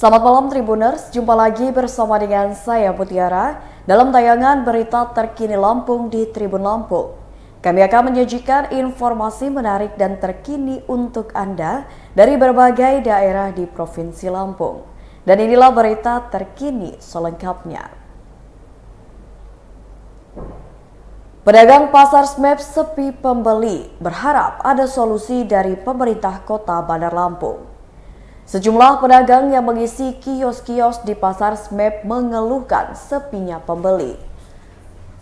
Selamat malam Tribuners, jumpa lagi bersama dengan saya Mutiara dalam tayangan berita terkini Lampung di Tribun Lampung. Kami akan menyajikan informasi menarik dan terkini untuk Anda dari berbagai daerah di Provinsi Lampung. Dan inilah berita terkini selengkapnya. Pedagang pasar Smep sepi pembeli, berharap ada solusi dari pemerintah kota Bandar Lampung. Sejumlah pedagang yang mengisi kios-kios di pasar Smep mengeluhkan sepinya pembeli.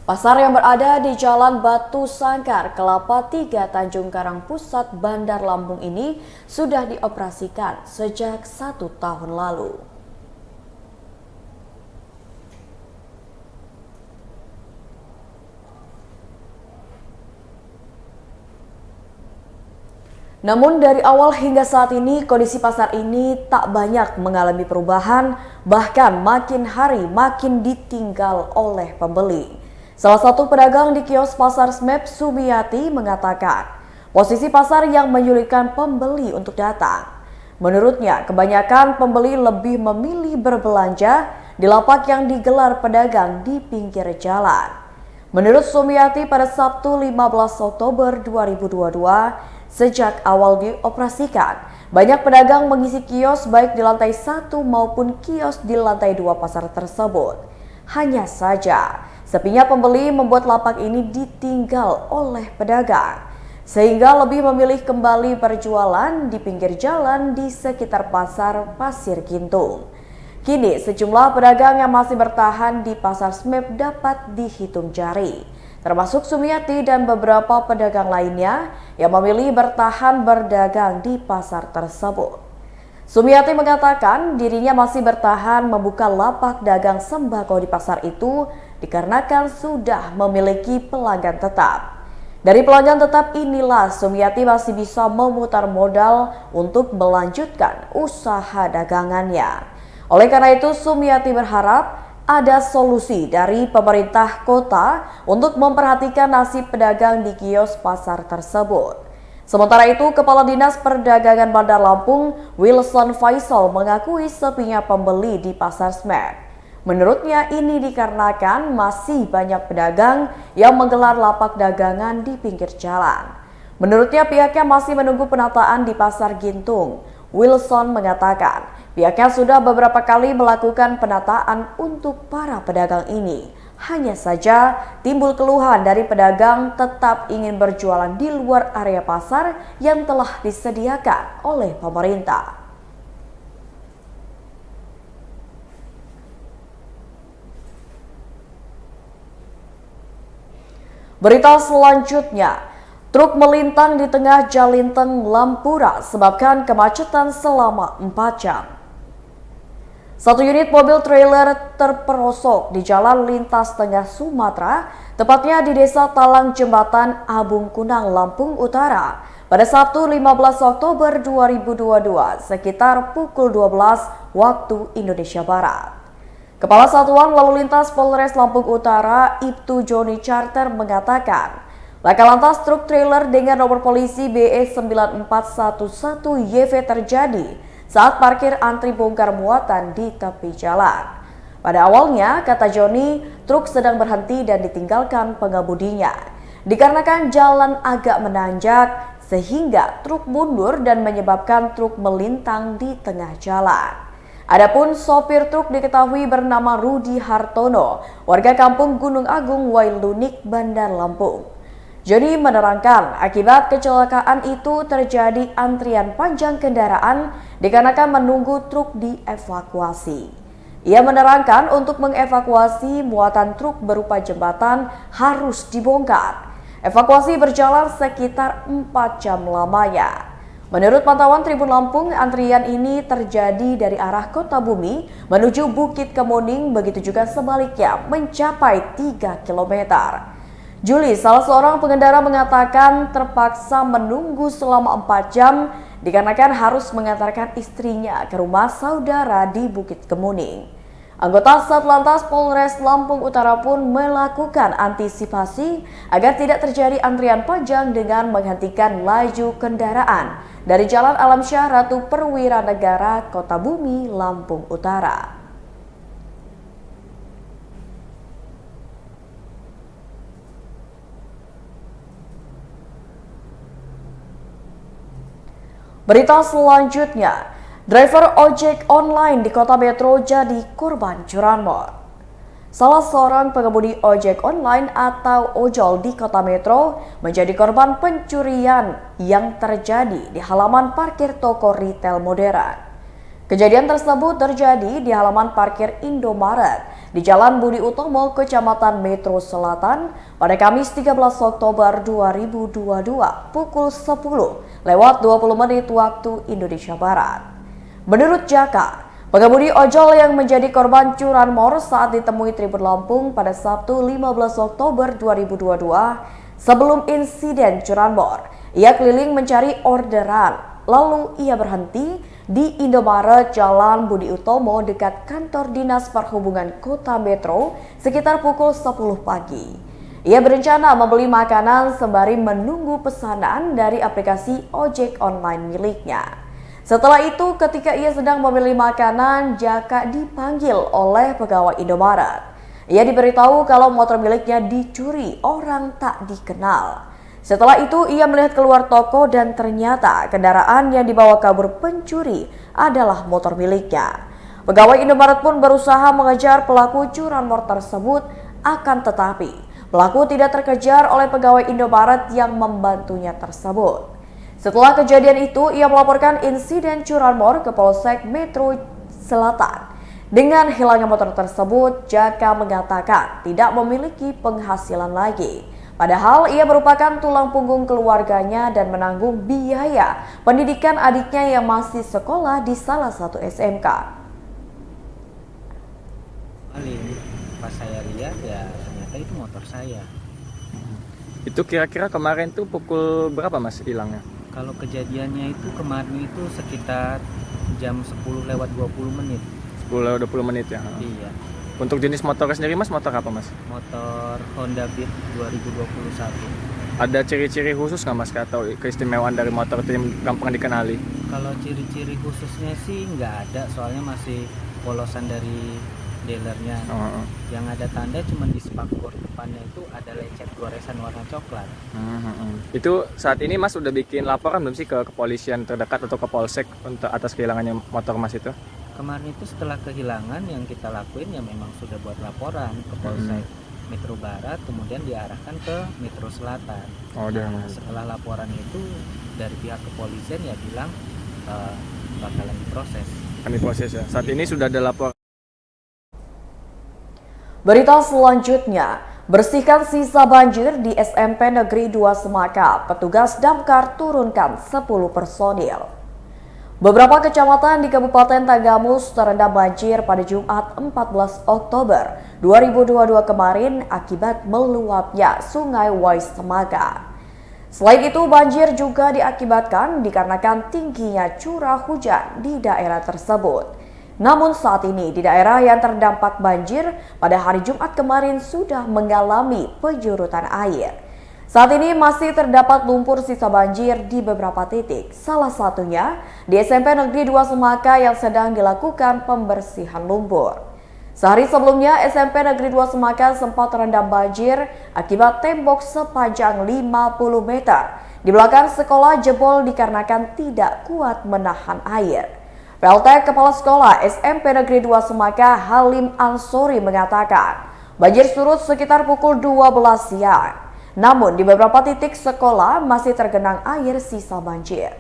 Pasar yang berada di Jalan Batu Sangkar, Kelapa 3, Tanjung Karang Pusat, Bandar Lampung ini sudah dioperasikan sejak 1 tahun lalu. Namun dari awal hingga saat ini kondisi pasar ini tak banyak mengalami perubahan, bahkan makin hari makin ditinggal oleh pembeli. Salah satu pedagang di kios pasar Smep, Sumiati, mengatakan posisi pasar yang menyulitkan pembeli untuk datang. Menurutnya kebanyakan pembeli lebih memilih berbelanja di lapak yang digelar pedagang di pinggir jalan. Menurut Sumiati, pada Sabtu 15 Oktober 2022, sejak awal dioperasikan, banyak pedagang mengisi kios baik di lantai 1 maupun kios di lantai 2 pasar tersebut. Hanya saja, sepinya pembeli membuat lapak ini ditinggal oleh pedagang, sehingga lebih memilih kembali berjualan di pinggir jalan di sekitar pasar Pasir Gintung. Kini sejumlah pedagang yang masih bertahan di pasar Smep dapat dihitung jari, termasuk Sumiati dan beberapa pedagang lainnya yang memilih bertahan berdagang di pasar tersebut. Sumiati mengatakan dirinya masih bertahan membuka lapak dagang sembako di pasar itu dikarenakan sudah memiliki pelanggan tetap. Dari pelanggan tetap inilah Sumiati masih bisa memutar modal untuk melanjutkan usaha dagangannya. Oleh karena itu, Sumiati berharap ada solusi dari pemerintah kota untuk memperhatikan nasib pedagang di kios pasar tersebut. Sementara itu, Kepala Dinas Perdagangan Bandar Lampung, Wilson Faisal, mengakui sepinya pembeli di pasar Smep. Menurutnya ini dikarenakan masih banyak pedagang yang menggelar lapak dagangan di pinggir jalan. Menurutnya pihaknya masih menunggu penataan di pasar Gintung. Wilson mengatakan pihaknya sudah beberapa kali melakukan penataan untuk para pedagang ini. Hanya saja timbul keluhan dari pedagang tetap ingin berjualan di luar area pasar yang telah disediakan oleh pemerintah. Berita selanjutnya, truk melintang di tengah Jalinteng, Lampura sebabkan kemacetan selama 4 jam. Satu unit mobil trailer terperosok di jalan lintas tengah Sumatera, tepatnya di Desa Talang Jembatan, Abung Kunang, Lampung Utara, pada Sabtu 15 Oktober 2022 sekitar pukul 12 waktu Indonesia Barat. Kepala Satuan Lalu Lintas Polres Lampung Utara, Ibtu Joni Charter, mengatakan laka lantas truk trailer dengan nomor polisi BE 9411YV terjadi saat parkir antri bongkar muatan di tepi jalan. Pada awalnya, kata Joni, truk sedang berhenti dan ditinggalkan pengemudinya. Dikarenakan jalan agak menanjak, sehingga truk mundur dan menyebabkan truk melintang di tengah jalan. Adapun sopir truk diketahui bernama Rudi Hartono, warga kampung Gunung Agung, Wailunik, Bandar Lampung. Joni menerangkan akibat kecelakaan itu terjadi antrian panjang kendaraan dikarenakan menunggu truk dievakuasi. Ia menerangkan untuk mengevakuasi muatan truk berupa jembatan harus dibongkar. Evakuasi berjalan sekitar 4 jam lamanya. Menurut pantauan Tribun Lampung, antrian ini terjadi dari arah Kota Bumi menuju Bukit Kemuning, begitu juga sebaliknya mencapai 3 km. Juli, salah seorang pengendara, mengatakan terpaksa menunggu selama 4 jam dikarenakan harus mengantarkan istrinya ke rumah saudara di Bukit Kemuning. Anggota Satlantas Polres Lampung Utara pun melakukan antisipasi agar tidak terjadi antrian panjang dengan menghentikan laju kendaraan dari Jalan Alamsyah Ratu Perwira Negara, Kota Bumi, Lampung Utara. Berita selanjutnya, driver ojek online di Kota Metro jadi korban curanmor. Salah seorang pengemudi ojek online atau ojol di Kota Metro menjadi korban pencurian yang terjadi di halaman parkir toko retail modern. Kejadian tersebut terjadi di halaman parkir Indomaret di Jalan Budi Utomo, Kecamatan Metro Selatan pada Kamis 13 Oktober 2022 pukul 10 lewat 20 menit waktu Indonesia Barat. Menurut Jaka, pengemudi ojol yang menjadi korban curanmor saat ditemui Tribun Lampung pada Sabtu 15 Oktober 2022, sebelum insiden curanmor, ia keliling mencari orderan. Lalu ia berhenti di Indomaret Jalan Budi Utomo dekat kantor Dinas Perhubungan Kota Metro sekitar pukul 10 pagi. Ia berencana membeli makanan sembari menunggu pesanan dari aplikasi ojek online miliknya. Setelah itu, ketika ia sedang membeli makanan, Jaka dipanggil oleh pegawai Indomaret. Ia diberitahu kalau motor miliknya dicuri orang tak dikenal. Setelah itu, ia melihat keluar toko dan ternyata kendaraan yang dibawa kabur pencuri adalah motor miliknya. Pegawai Indomaret pun berusaha mengejar pelaku curanmor tersebut, akan tetapi pelaku tidak terkejar oleh pegawai Indomaret yang membantunya tersebut. Setelah kejadian itu, ia melaporkan insiden curanmor ke Polsek Metro Selatan. Dengan hilangnya motor tersebut, Jaka mengatakan tidak memiliki penghasilan lagi. Padahal ia merupakan tulang punggung keluarganya dan menanggung biaya pendidikan adiknya yang masih sekolah di salah satu SMK. Pas saya lihat ya ternyata itu motor saya. Itu kira-kira kemarin tuh pukul berapa Mas hilangnya? Kalau kejadiannya itu kemarin itu sekitar jam 10 lewat 20 menit. 10 lewat 20 menit ya? Iya. Untuk jenis motornya sendiri Mas, motor apa Mas? Motor Honda Beat 2021. Ada ciri-ciri khusus nggak Mas atau keistimewaan dari motor itu yang gampang dikenali? Kalau ciri-ciri khususnya sih nggak ada, soalnya masih polosan dari dealernya. Yang ada tanda cuma di spakbor depannya itu ada lecet goresan warna coklat. Itu saat ini Mas udah bikin laporan belum sih ke kepolisian terdekat atau ke Polsek untuk atas kehilangannya motor Mas itu? Kemarin itu setelah kehilangan yang kita lakuin ya memang sudah buat laporan ke Polsek Metro Barat, kemudian diarahkan ke Metro Selatan. Setelah laporan itu dari pihak kepolisian ya bilang bakalan diproses. Akan diproses ya. Saat ini sudah ada laporan. Berita selanjutnya, bersihkan sisa banjir di SMP Negeri 2 Semaka. Petugas damkar turunkan 10 personil. Beberapa kecamatan di Kabupaten Tanggamus terendam banjir pada Jumat 14 Oktober 2022 kemarin akibat meluapnya Sungai Wais Semaka. Selain itu, banjir juga diakibatkan dikarenakan tingginya curah hujan di daerah tersebut. Namun saat ini di daerah yang terdampak banjir pada hari Jumat kemarin sudah mengalami penjurutan air. Saat ini masih terdapat lumpur sisa banjir di beberapa titik, salah satunya di SMP Negeri 2 Semaka yang sedang dilakukan pembersihan lumpur. Sehari sebelumnya, SMP Negeri 2 Semaka sempat terendam banjir akibat tembok sepanjang 50 meter di belakang sekolah jebol dikarenakan tidak kuat menahan air. PLT Kepala Sekolah SMP Negeri 2 Semaka Halim Ansori mengatakan, banjir surut sekitar pukul 12 siang. Namun di beberapa titik sekolah masih tergenang air sisa banjir.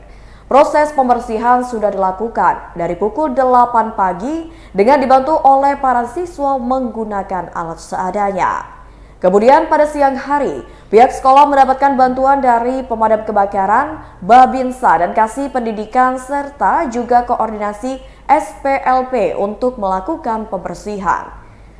Proses pembersihan sudah dilakukan dari pukul 8 pagi dengan dibantu oleh para siswa menggunakan alat seadanya. Kemudian pada siang hari, pihak sekolah mendapatkan bantuan dari pemadam kebakaran, Babinsa dan Kasih Pendidikan serta juga koordinasi SPLP untuk melakukan pembersihan.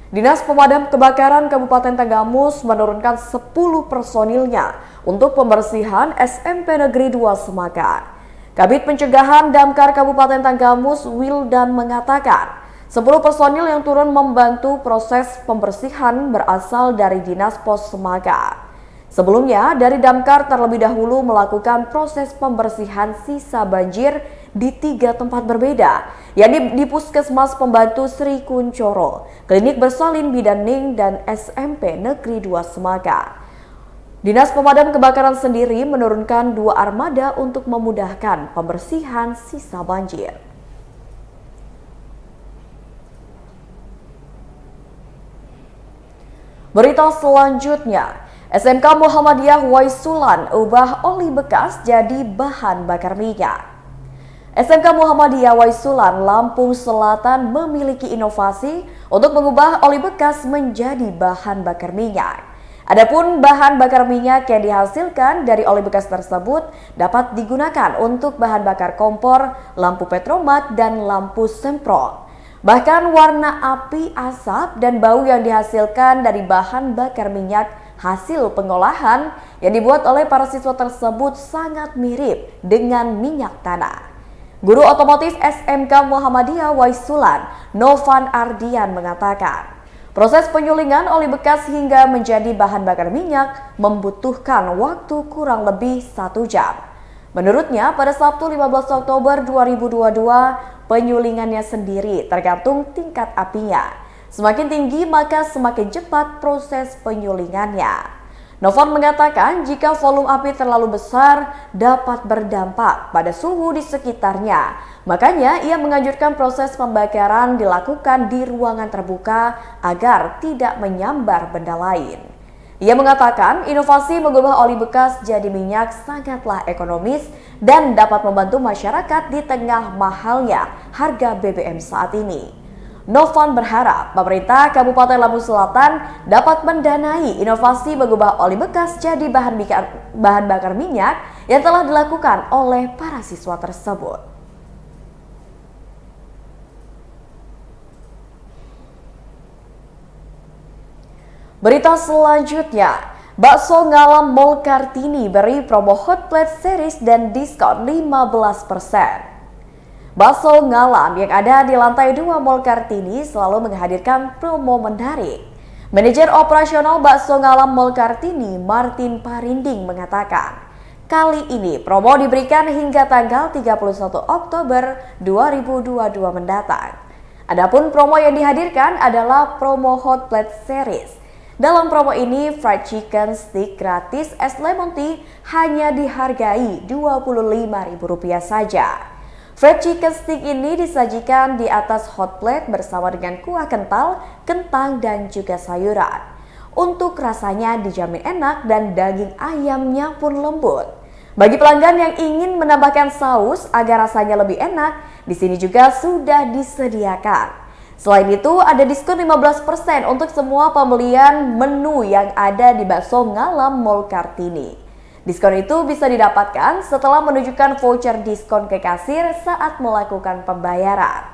Dinas Pemadam Kebakaran Kabupaten Tanggamus menurunkan 10 personilnya untuk pembersihan SMP Negeri 2 Semaka. Kabid Pencegahan Damkar Kabupaten Tanggamus Wildan mengatakan, 10 personil yang turun membantu proses pembersihan berasal dari Dinas Pos Semaka. Sebelumnya, dari Damkar terlebih dahulu melakukan proses pembersihan sisa banjir di 3 tempat berbeda, yakni di Puskesmas Pembantu Sri Kuncoro, Klinik Bersalin Bidaning, dan SMP Negeri 2 Semaka. Dinas Pemadam Kebakaran sendiri menurunkan 2 armada untuk memudahkan pembersihan sisa banjir. Berita selanjutnya, SMK Muhammadiyah Waisulan ubah oli bekas jadi bahan bakar minyak. SMK Muhammadiyah Waisulan Lampung Selatan memiliki inovasi untuk mengubah oli bekas menjadi bahan bakar minyak. Adapun bahan bakar minyak yang dihasilkan dari oli bekas tersebut dapat digunakan untuk bahan bakar kompor, lampu petromak, dan lampu semprot. Bahkan warna api, asap, dan bau yang dihasilkan dari bahan bakar minyak hasil pengolahan yang dibuat oleh para siswa tersebut sangat mirip dengan minyak tanah. Guru otomotif SMK Muhammadiyah Waisulan, Novan Ardian, mengatakan, proses penyulingan oli bekas hingga menjadi bahan bakar minyak membutuhkan waktu kurang lebih 1 jam. Menurutnya, pada Sabtu 15 Oktober 2022, penyulingannya sendiri tergantung tingkat apinya. Semakin tinggi maka semakin cepat proses penyulingannya. Novan mengatakan jika volume api terlalu besar dapat berdampak pada suhu di sekitarnya. Makanya ia menganjurkan proses pembakaran dilakukan di ruangan terbuka agar tidak menyambar benda lain. Ia mengatakan inovasi mengubah oli bekas jadi minyak sangatlah ekonomis dan dapat membantu masyarakat di tengah mahalnya harga BBM saat ini. Novan berharap pemerintah Kabupaten Lampung Selatan dapat mendanai inovasi mengubah oli bekas jadi bahan bakar minyak yang telah dilakukan oleh para siswa tersebut. Berita selanjutnya, bakso Ngalam Mall Kartini beri promo Hot Plate Series dan diskon 15%. Bakso Ngalam yang ada di lantai 2 Mall Kartini selalu menghadirkan promo menarik. Manajer operasional Bakso Ngalam Mall Kartini, Martin Parinding, mengatakan, kali ini promo diberikan hingga tanggal 31 Oktober 2022 mendatang. Adapun promo yang dihadirkan adalah promo Hot Plate Series. Dalam promo ini, fried chicken stick gratis es lemon tea hanya dihargai Rp25.000 saja. Fried chicken stick ini disajikan di atas hot plate bersama dengan kuah kental, kentang, dan juga sayuran. Untuk rasanya dijamin enak dan daging ayamnya pun lembut. Bagi pelanggan yang ingin menambahkan saus agar rasanya lebih enak, di sini juga sudah disediakan. Selain itu, ada diskon 15% untuk semua pembelian menu yang ada di Bakso Ngalam Mall Kartini. Diskon itu bisa didapatkan setelah menunjukkan voucher diskon ke kasir saat melakukan pembayaran.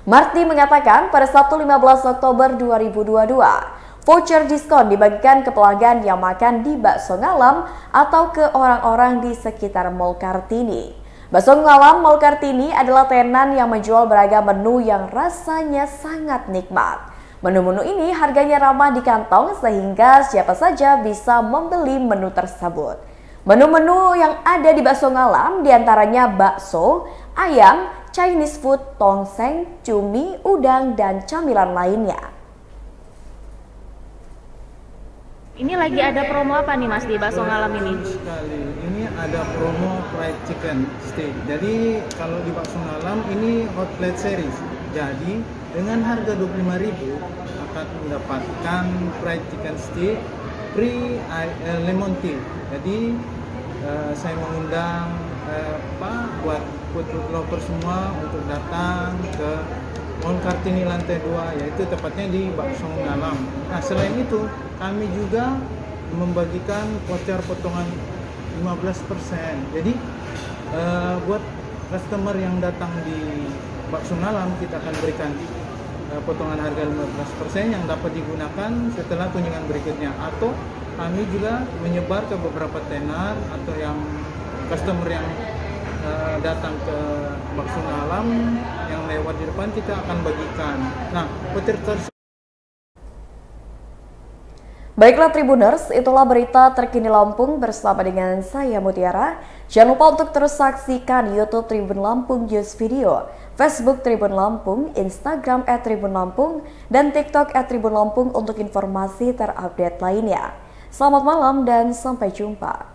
Marty mengatakan pada Sabtu 15 Oktober 2022, voucher diskon dibagikan ke pelanggan yang makan di Bakso Ngalam atau ke orang-orang di sekitar Mall Kartini. Bakso Ngalam Mall Kartini adalah tenan yang menjual beragam menu yang rasanya sangat nikmat. Menu-menu ini harganya ramah di kantong sehingga siapa saja bisa membeli menu tersebut. Menu-menu yang ada di Bakso Ngalam diantaranya bakso, ayam, Chinese food, tongseng, cumi, udang, dan camilan lainnya. Ini lagi ada promo apa nih Mas di Bakso Ngalam ini? Sekali. Ini ada promo fried chicken steak. Jadi kalau di Bakso Ngalam ini hot plate series. Jadi dengan harga 25.000 akan mendapatkan fried chicken steak free lemon tea. Jadi saya mengundang buat food lover semua untuk datang ke Mall Kartini lantai 2, yaitu tepatnya di Bakso Ngalam. Nah, selain itu kami juga membagikan voucher potongan 15%. Jadi buat customer yang datang di Bakso Ngalam kita akan berikan potongan harga 15% yang dapat digunakan setelah kunjungan berikutnya. Atau kami juga menyebar ke beberapa tenar atau yang customer yang datang ke Baksun Alam yang lewat di depan kita akan bagikan. Nah, petir tersebut. Baiklah Tribuners, itulah berita terkini Lampung bersama dengan saya Mutiara. Jangan lupa untuk terus saksikan YouTube Tribun Lampung News Video, Facebook Tribun Lampung, Instagram @Tribun Lampung, dan TikTok @Tribun Lampung untuk informasi terupdate lainnya. Selamat malam dan sampai jumpa.